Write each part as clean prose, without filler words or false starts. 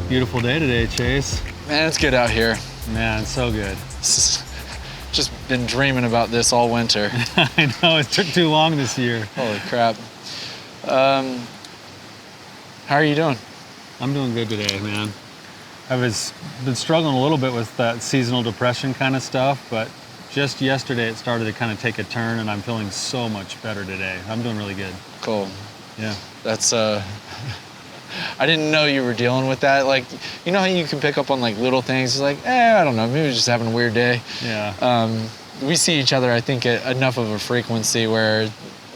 Beautiful day today, Chase. Man, it's good out here. Man, so good. Just been dreaming about this all winter. I know, it took too long this year. Holy crap. How are you doing? I'm doing good today, man. Been struggling a little bit with that seasonal depression kind of stuff, but just yesterday it started to kind of take a turn and I'm feeling so much better today. I'm doing really good. Cool. Yeah. That's, I didn't know you were dealing with that. Like, you know how you can pick up on like little things? It's like, I don't know, maybe we're just having a weird day. Yeah. We see each other, I think, at enough of a frequency where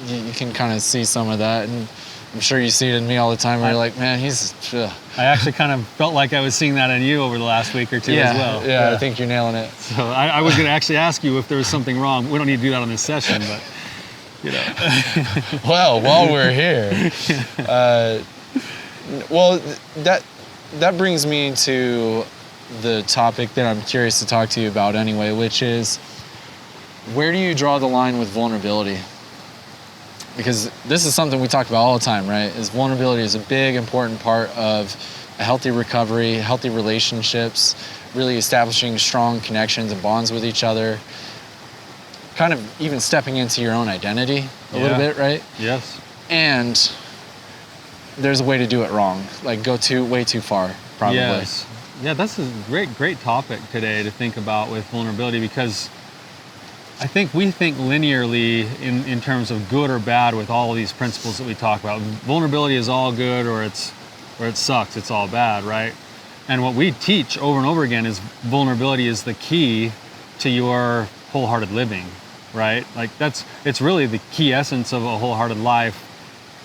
you can kind of see some of that. And I'm sure you see it in me all the time where you're like, man, he's... Ugh. I actually kind of felt like I was seeing that in you over the last week or two as well. Yeah, I think you're nailing it. So I was going to actually ask you if there was something wrong. We don't need to do that on this session, but, you know. Well, while we're here, well, that brings me to the topic that I'm curious to talk to you about anyway, which is, where do you draw the line with vulnerability? Because this is something we talk about all the time, right? Is vulnerability is a big, important part of a healthy recovery, healthy relationships, really establishing strong connections and bonds with each other, kind of even stepping into your own identity a little bit, right? Yes. And there's a way to do it wrong, like go way too far, probably. Yes. Yeah, that's a great topic today to think about with vulnerability, because I think we think linearly in terms of good or bad with all of these principles that we talk about. Vulnerability is all good, or it sucks, it's all bad, right? And what we teach over and over again is vulnerability is the key to your wholehearted living, right? Like it's really the key essence of a wholehearted life,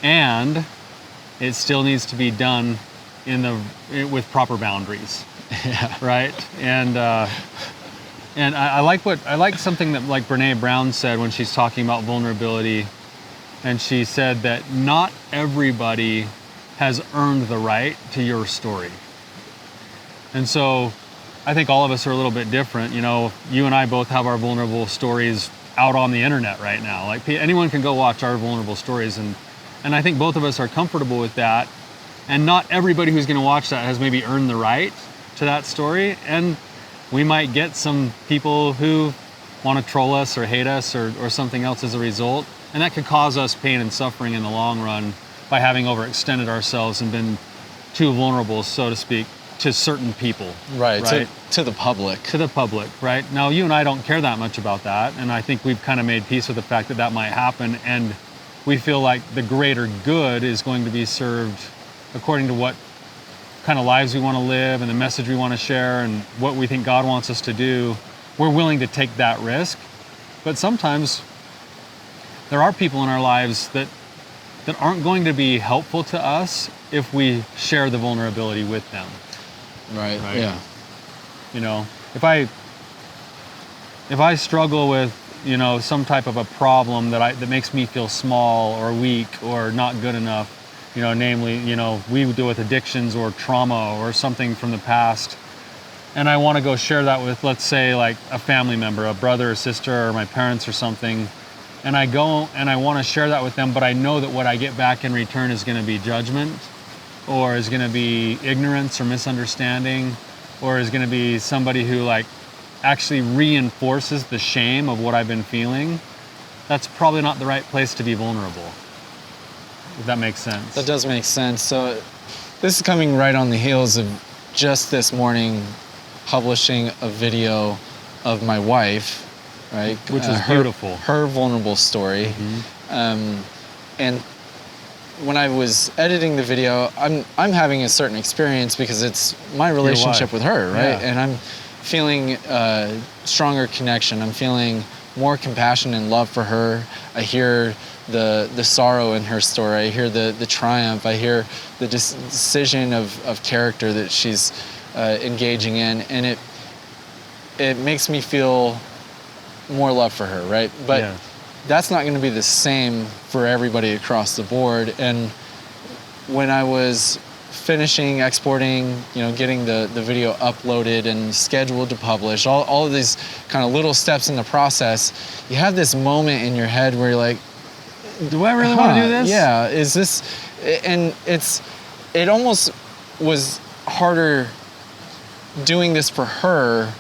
and it still needs to be done with proper boundaries. Yeah. Right? And I like something that like Brene Brown said when she's talking about vulnerability, and she said that not everybody has earned the right to your story. And so I think all of us are a little bit different. You know, you and I both have our vulnerable stories out on the internet right now. Like anyone can go watch our vulnerable stories, and I think both of us are comfortable with that. And not everybody who's going to watch that has maybe earned the right to that story. And we might get some people who want to troll us or hate us or something else as a result. And that could cause us pain and suffering in the long run by having overextended ourselves and been too vulnerable, so to speak, to certain people. Right? To the public. To the public, right? Now, you and I don't care that much about that. And I think we've kind of made peace with the fact that that might happen. And we feel like the greater good is going to be served according to what kind of lives we want to live and the message we want to share and what we think God wants us to do. We're willing to take that risk. But sometimes there are people in our lives that aren't going to be helpful to us if we share the vulnerability with them. Right? Yeah. You know, if I struggle with, you know, some type of a problem that makes me feel small or weak or not good enough, you know, namely, you know, we deal with addictions or trauma or something from the past, and I want to go share that with, let's say, like a family member, a brother or sister or my parents or something, and I go and I want to share that with them, but I know that what I get back in return is going to be judgment, or is going to be ignorance or misunderstanding, or is going to be somebody who like actually reinforces the shame of what I've been feeling. That's probably not the right place to be vulnerable. If that makes sense. That does make sense. So this is coming right on the heels of just this morning publishing a video of my wife, right? Which is beautiful. Her vulnerable story. Mm-hmm. And when I was editing the video, I'm having a certain experience because it's my relationship with her, right? Yeah. And I'm feeling a stronger connection. I'm feeling more compassion and love for her. I hear the sorrow in her story. I hear the triumph. I hear the decision of character that she's engaging in, and it makes me feel more love for her, right? But that's not going to be the same for everybody across the board. And when I was finishing, exporting, you know, getting the video uploaded and scheduled to publish, all of these kind of little steps in the process, you have this moment in your head where you're like, do I really want to do this? Yeah, is this, and it almost was harder doing this for her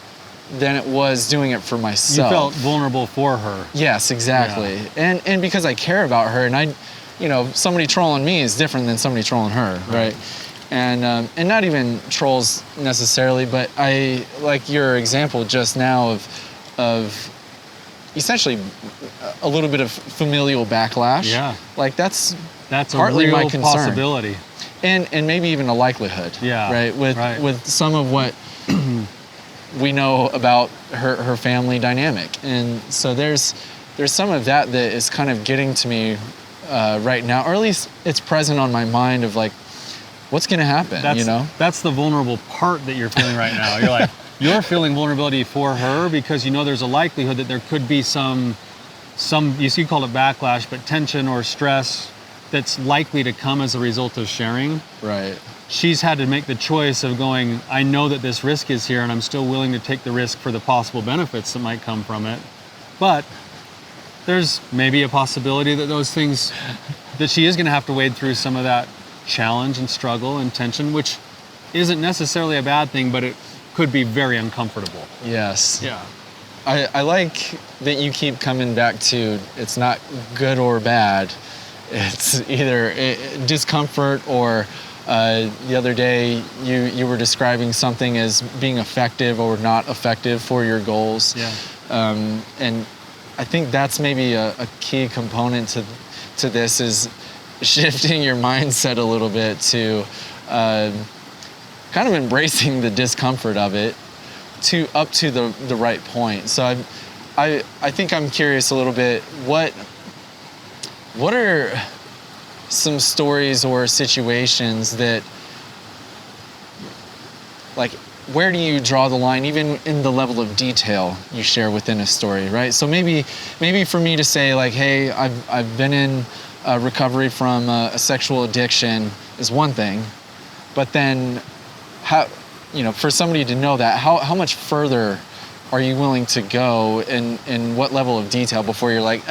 than it was doing it for myself. You felt vulnerable for her. Yes, exactly. Yeah. And because I care about her, and I, somebody trolling me is different than somebody trolling her, right? And not even trolls necessarily, but I like your example just now of essentially a little bit of familial backlash. Yeah. Like that's partly a real my concern. possibility. And maybe even a likelihood. Yeah. Right. With some of what we know about her family dynamic, and so there's some of that is kind of getting to me right now, or at least it's present on my mind of like, what's going to happen? That's the vulnerable part that you're feeling right now. You're like, you're feeling vulnerability for her because there's a likelihood that there could be some you called it backlash, but tension or stress that's likely to come as a result of sharing. Right. She's had to make the choice of going, I know that this risk is here and I'm still willing to take the risk for the possible benefits that might come from it. But there's maybe a possibility that those things, that she is going to have to wade through some of that challenge and struggle and tension, which isn't necessarily a bad thing, but it could be very uncomfortable. Yes. Yeah. I like that you keep coming back to it's not good or bad. It's either discomfort or the other day you were describing something as being effective or not effective for your goals. Yeah. And I think that's maybe a key component to this is shifting your mindset a little bit to kind of embracing the discomfort of it up to the right point. So I think I'm curious a little bit, what are some stories or situations that, like, where do you draw the line, even in the level of detail you share within a story, right? So maybe for me to say, like, hey, I've been in recovery from a sexual addiction is one thing, but then how, for somebody to know that, how much further are you willing to go in what level of detail before you're like,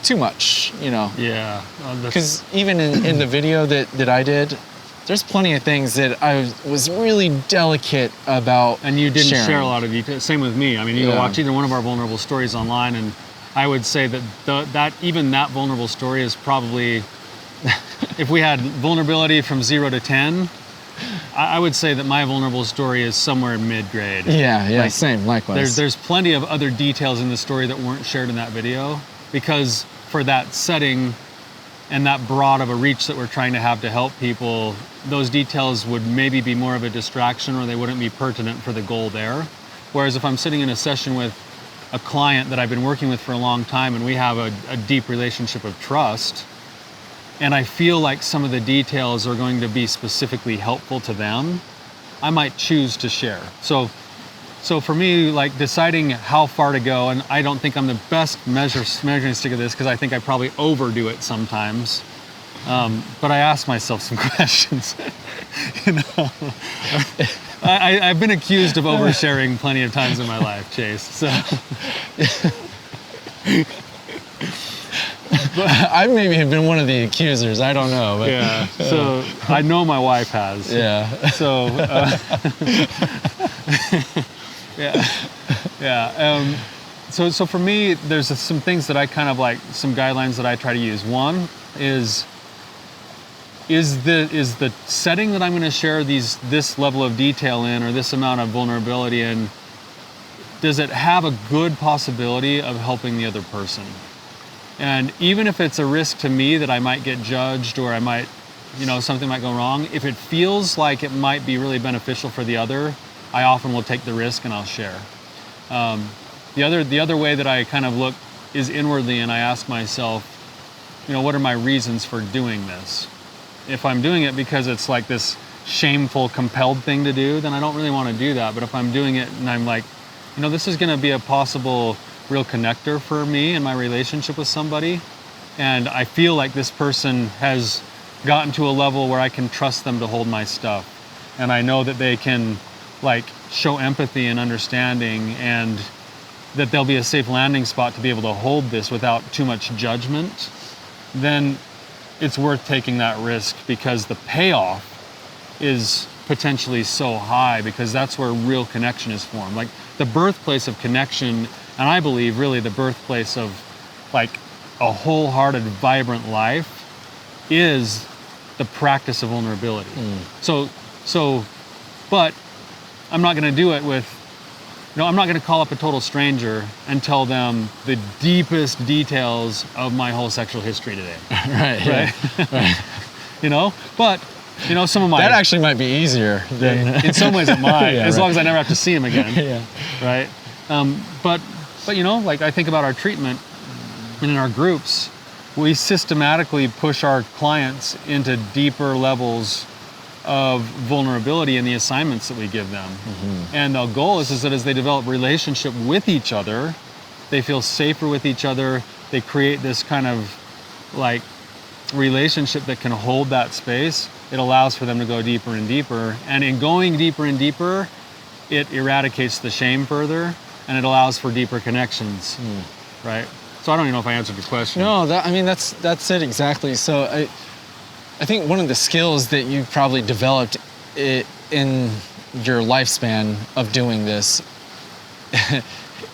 too much, Yeah. Because even in the video that I did, there's plenty of things that I was really delicate about. And you didn't sharing. share a lot of details. Same with me. I mean, you can watch either one of our vulnerable stories online, and I would say that even that vulnerable story is probably, if we had vulnerability from 0 to 10, I would say that my vulnerable story is somewhere mid-grade. Yeah, same, likewise. There's plenty of other details in the story that weren't shared in that video, because for that setting and that broad of a reach that we're trying to have to help people, those details would maybe be more of a distraction, or they wouldn't be pertinent for the goal there. Whereas if I'm sitting in a session with a client that I've been working with for a long time and we have a deep relationship of trust, and I feel like some of the details are going to be specifically helpful to them, I might choose to share. So for me, like, deciding how far to go, and I don't think I'm the best measuring stick of this because I think I probably overdo it sometimes. But I ask myself some questions. I've been accused of oversharing plenty of times in my life, Chase. So. I maybe have been one of the accusers. I don't know. But, yeah. So I know my wife has. Yeah. So. Yeah. So for me, there's some things that I kind of like, some guidelines that I try to use. One is the setting that I'm going to share this level of detail in, or this amount of vulnerability in, does it have a good possibility of helping the other person? And even if it's a risk to me that I might get judged, or I might, something might go wrong, if it feels like it might be really beneficial for the other, I often will take the risk and I'll share. The other way that I kind of look is inwardly, and I ask myself, what are my reasons for doing this? If I'm doing it because it's like this shameful, compelled thing to do, then I don't really want to do that. But if I'm doing it and I'm like, this is going to be a possible real connector for me in my relationship with somebody, and I feel like this person has gotten to a level where I can trust them to hold my stuff, and I know that they can, like, show empathy and understanding, and that there'll be a safe landing spot to be able to hold this without too much judgment, then it's worth taking that risk, because the payoff is potentially so high, because that's where real connection is formed. Like the birthplace of connection, and I believe really the birthplace of like a wholehearted, vibrant life is the practice of vulnerability. But I'm not going to do it with, I'm not going to call up a total stranger and tell them the deepest details of my whole sexual history today. Right. Right. But some of my... That actually might be easier than... In some ways it might, Yeah, as long as I never have to see him again. Yeah. Right? But like I think about our treatment and in our groups, we systematically push our clients into deeper levels of vulnerability in the assignments that we give them. And the goal is that as they develop relationship with each other, they feel safer with each other. They create this kind of like relationship that can hold that space. It allows for them to go deeper and deeper. And in going deeper and deeper, it eradicates the shame further, and it allows for deeper connections, right? So I don't even know if I answered your question. No, that's it exactly. So I think one of the skills that you probably developed in your lifespan of doing this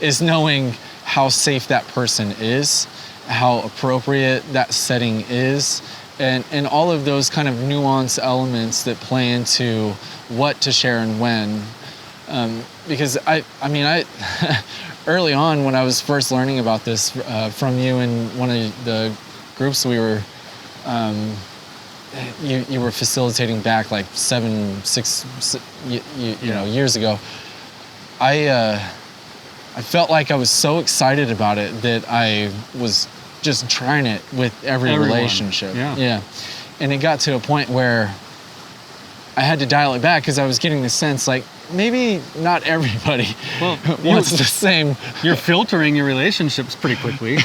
is knowing how safe that person is, how appropriate that setting is, and all of those kind of nuanced elements that play into what to share and when. Because I early on when I was first learning about this from you in one of the groups we were, you were facilitating back like 6 years ago, I felt like I was so excited about it that I was just trying it with everyone. Relationship. Yeah. And it got to a point where I had to dial it back because I was getting the sense like maybe not everybody wants the same. You're filtering your relationships pretty quickly.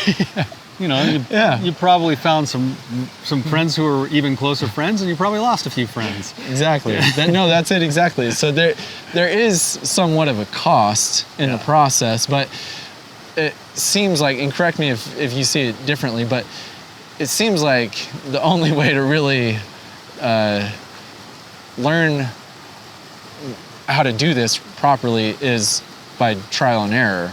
You probably found some friends who are even closer friends, and you probably lost a few friends. Exactly. That's it exactly. So there is somewhat of a cost in the process, but it seems like, and correct me if you see it differently, but it seems like the only way to really learn how to do this properly is by trial and error.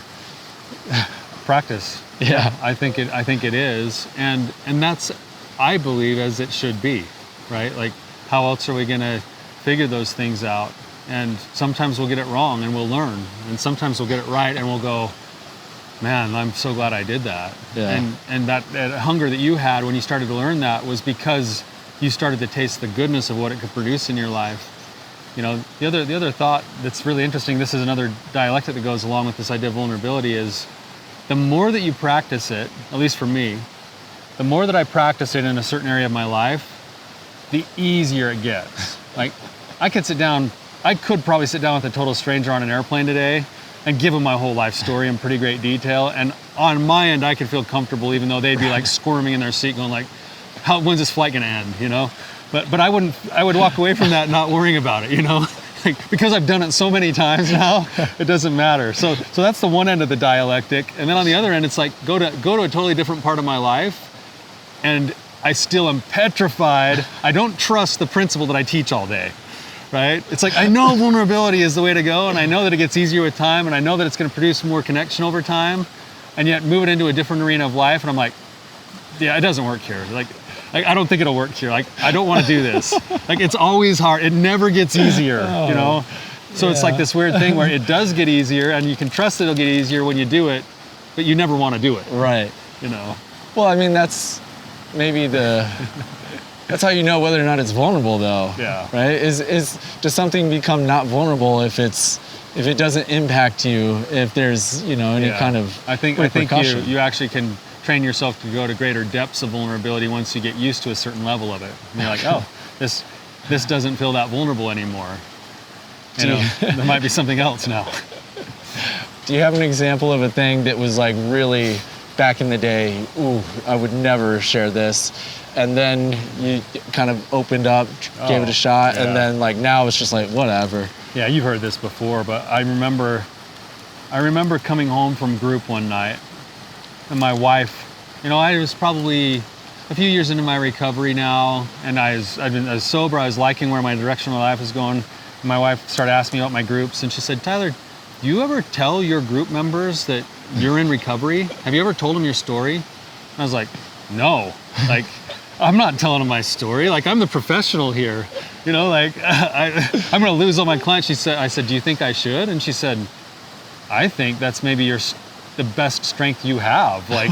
Practice. Yeah. I think it is, and that's, I believe, as it should be, right? Like, how else are we gonna figure those things out? And sometimes we'll get it wrong and we'll learn, and sometimes we'll get it right and we'll go, man, I'm so glad I did that. Yeah. And that hunger that you had when you started to learn that was because you started to taste the goodness of what it could produce in your life. The other thought that's really interesting, this is another dialectic that goes along with this idea of vulnerability, is the more that you practice it, at least for me, the more that I practice it in a certain area of my life, the easier it gets. Like, I could probably sit down with a total stranger on an airplane today and give them my whole life story in pretty great detail. And on my end, I could feel comfortable, even though they'd be like squirming in their seat going like, when's this flight gonna end, But I would walk away from that not worrying about it, Like, because I've done it so many times now, it doesn't matter. So that's the one end of the dialectic. And then on the other end, it's like, go to a totally different part of my life, and I still am petrified. I don't trust the principle that I teach all day, right? It's like, I know vulnerability is the way to go, and I know that it gets easier with time, and I know that it's gonna produce more connection over time, and yet move it into a different arena of life, and I'm like, yeah, it doesn't work here. Like, I don't think it'll work here. Like, I don't want to do this. Like, it's always hard. It never gets easier, So it's like this weird thing where it does get easier, and you can trust that it'll get easier when you do it, but you never want to do it. Right. Well, I mean, that's maybe that's how you know whether or not it's vulnerable, though. Yeah. Right? Does something become not vulnerable if it doesn't impact you, if there's, any kind of I think you actually can train yourself to go to greater depths of vulnerability once you get used to a certain level of it. And you're like, oh, this doesn't feel that vulnerable anymore. There might be something else now. Do you have an example of a thing that was like really back in the day, ooh, I would never share this, and then you kind of opened up, gave it a shot, and then like now it's just like whatever? Yeah, you've heard this before, but I remember coming home from group one night, and my wife, I was probably a few years into my recovery now, and I was sober. I was liking where my direction of my life was going, My wife started asking me about my groups, and she said, Tyler, do you ever tell your group members that you're in recovery? Have you ever told them your story? And I was like, no, like, I'm not telling them my story. Like, I'm the professional here. You know, like, I'm going to lose all my clients. I said, do you think I should? And she said, I think that's maybe the best strength you have. Like,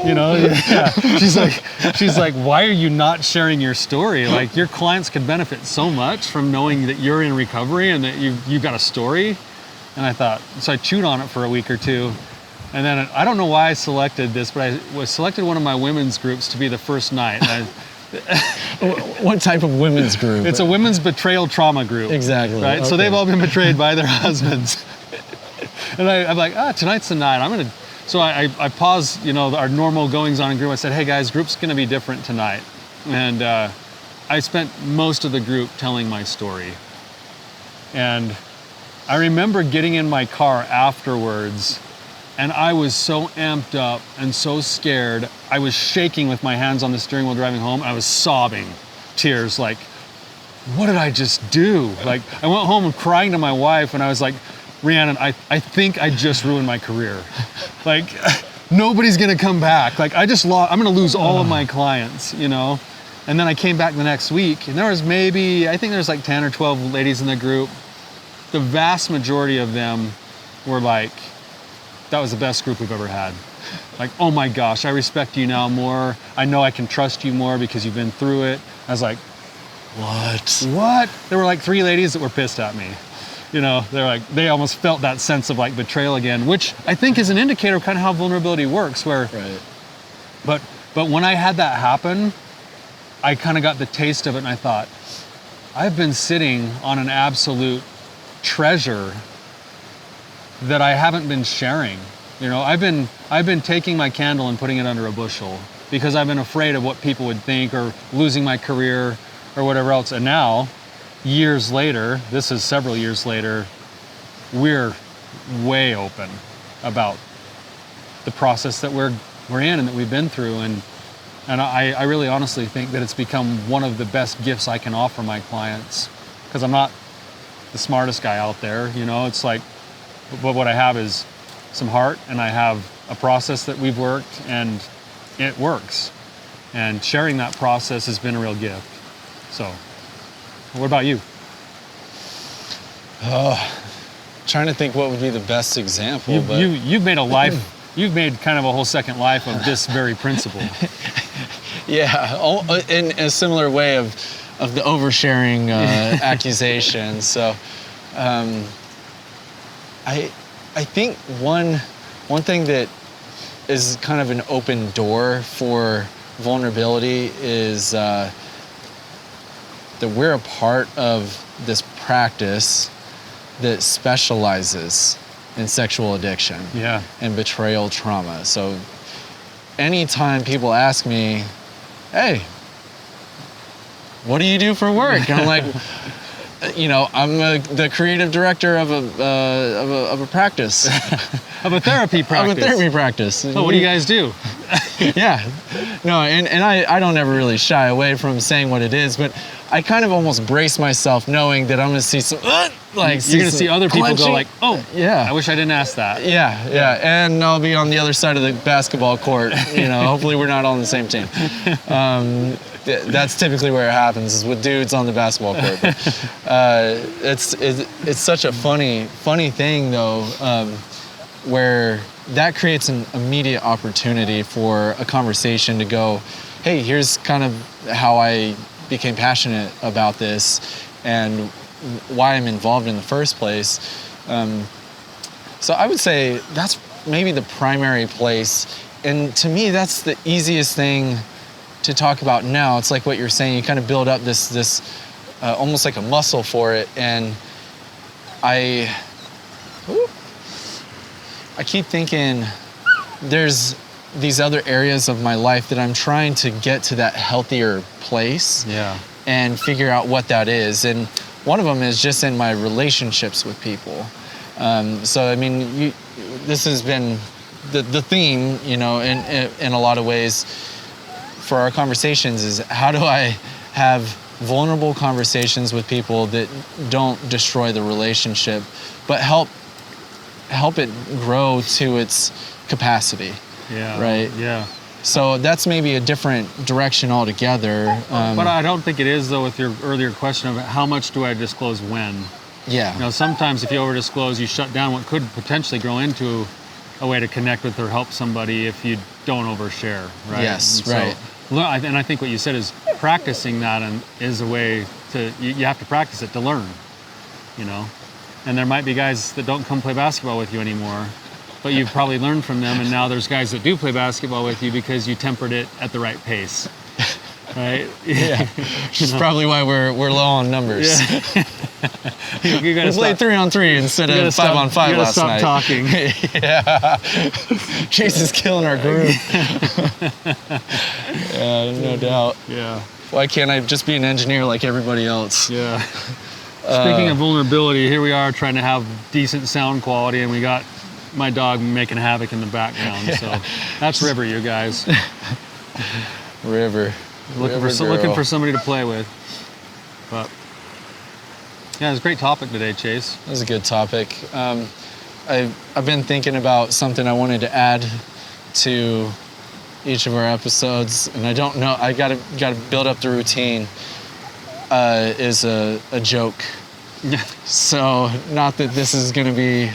you know, yeah. She's like, why are you not sharing your story? Like, your clients could benefit so much from knowing that you're in recovery and that you've got a story. And I thought, so I chewed on it for a week or two. And then I don't know why I selected this, but I selected one of my women's groups to be the first night. What type of women's group? It's a women's betrayal trauma group. Exactly. Right? Okay. So they've all been betrayed by their husbands. And I'm like, tonight's the night. So I paused, you know, our normal goings on in group. I said, hey guys, group's gonna be different tonight. And I spent most of the group telling my story. And I remember getting in my car afterwards, and I was so amped up and so scared. I was shaking with my hands on the steering wheel driving home. I was sobbing, tears, like, what did I just do? Like, I went home and crying to my wife, and I was like, Rhiannon, I think I just ruined my career. Like, nobody's gonna come back. Like, I'm gonna lose all of my clients, you know? And then I came back the next week, and there was I think there's like 10 or 12 ladies in the group. The vast majority of them were like, that was the best group we've ever had. Like, oh my gosh, I respect you now more. I know I can trust you more because you've been through it. I was like, what? There were like 3 ladies that were pissed at me. You know, they almost felt that sense of like betrayal again, which I think is an indicator of kind of how vulnerability works, where, right. But when I had that happen, I kind of got the taste of it, and I thought, I've been sitting on an absolute treasure that I haven't been sharing. You know, I've been taking my candle and putting it under a bushel because I've been afraid of what people would think, or losing my career or whatever else. And now, years later, this is several years later, we're way open about the process that we're in and that we've been through. And I really honestly think that it's become one of the best gifts I can offer my clients, because I'm not the smartest guy out there. You know, it's like, but what I have is some heart, and I have a process that we've worked, and it works. And sharing that process has been a real gift. So, what about you? Trying to think what would be the best example. You've made a life, you've made kind of a whole second life of this very principle. Yeah, in a similar way of the oversharing accusation. So, I think one thing that is kind of an open door for vulnerability is that we're a part of this practice that specializes in sexual addiction, yeah, and betrayal trauma. So anytime people ask me, hey, what do you do for work? And I'm like, you know, I'm the creative director of a practice. Of a therapy practice. Of a therapy practice. So what do you guys do? Yeah. No, and I don't ever really shy away from saying what it is, but I kind of almost brace myself knowing that I'm going to see some, like, you're going to see other people clenching. go like, oh, yeah, I wish I didn't ask that. Yeah. And I'll be on the other side of the basketball court. You know, hopefully we're not on the same team. That's typically where it happens, is with dudes on the basketball court. But, it's such a funny thing though, where that creates an immediate opportunity for a conversation to go, hey, here's kind of how I became passionate about this and why I'm involved in the first place. So I would say that's maybe the primary place. And to me, that's the easiest thing to talk about now. It's like what you're saying, you kind of build up this almost like a muscle for it. And I keep thinking there's these other areas of my life that I'm trying to get to that healthier place, yeah, and figure out what that is. And one of them is just in my relationships with people. So I mean, this has been the theme, you know, in a lot of ways for our conversations, is how do I have vulnerable conversations with people that don't destroy the relationship, but help it grow to its capacity. Yeah. Right? Yeah. So that's maybe a different direction altogether. But I don't think it is, though, with your earlier question of how much do I disclose when? Yeah. You know, sometimes if you over disclose, you shut down what could potentially grow into a way to connect with or help somebody if you don't overshare, right? Yes, and right. And I think what you said is practicing that is a way to, you have to practice it to learn, you know? And there might be guys that don't come play basketball with you anymore, but you've probably learned from them, and now there's guys that do play basketball with you because you tempered it at the right pace, right? Yeah, which is probably why we're low on numbers. Yeah. You gotta we played 3-on-3 instead of 5-on-5 last night. You gotta stop talking. Yeah. Chase is killing our groove. Yeah, no doubt. Yeah. Why can't I just be an engineer like everybody else? Yeah. Speaking of vulnerability, here we are trying to have decent sound quality, and we got my dog making havoc in the background. Yeah. So that's River, you guys. River. Looking for somebody to play with. But yeah, it's a great topic today, Chase. That was a good topic. I've been thinking about something I wanted to add to each of our episodes, and I don't know. I gotta build up the routine. Is a joke. So not that this is gonna be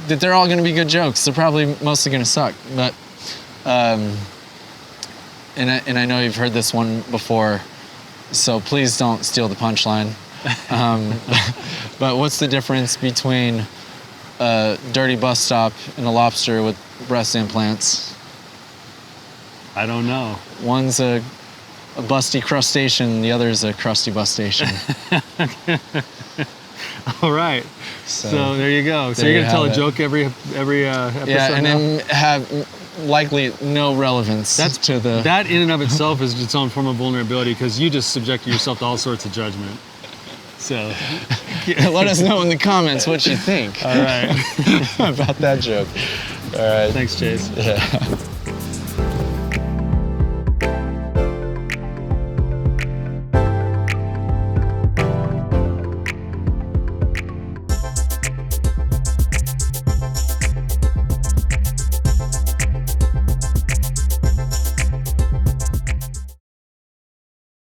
that they're all gonna be good jokes. They're probably mostly gonna suck, but and I know you've heard this one before, so please don't steal the punchline. But what's the difference between a dirty bus stop and a lobster with breast implants? I don't know. One's a busty crustacean, the other's a crusty bus station. All right. So there you go. So you're gonna tell a joke every episode. Yeah, and now? then have likely no relevance to the. That in and of itself is its own form of vulnerability, because you just subject yourself to all sorts of judgment. So let us know in the comments what you think. All right. About that joke. All right. Thanks, Chase. Yeah.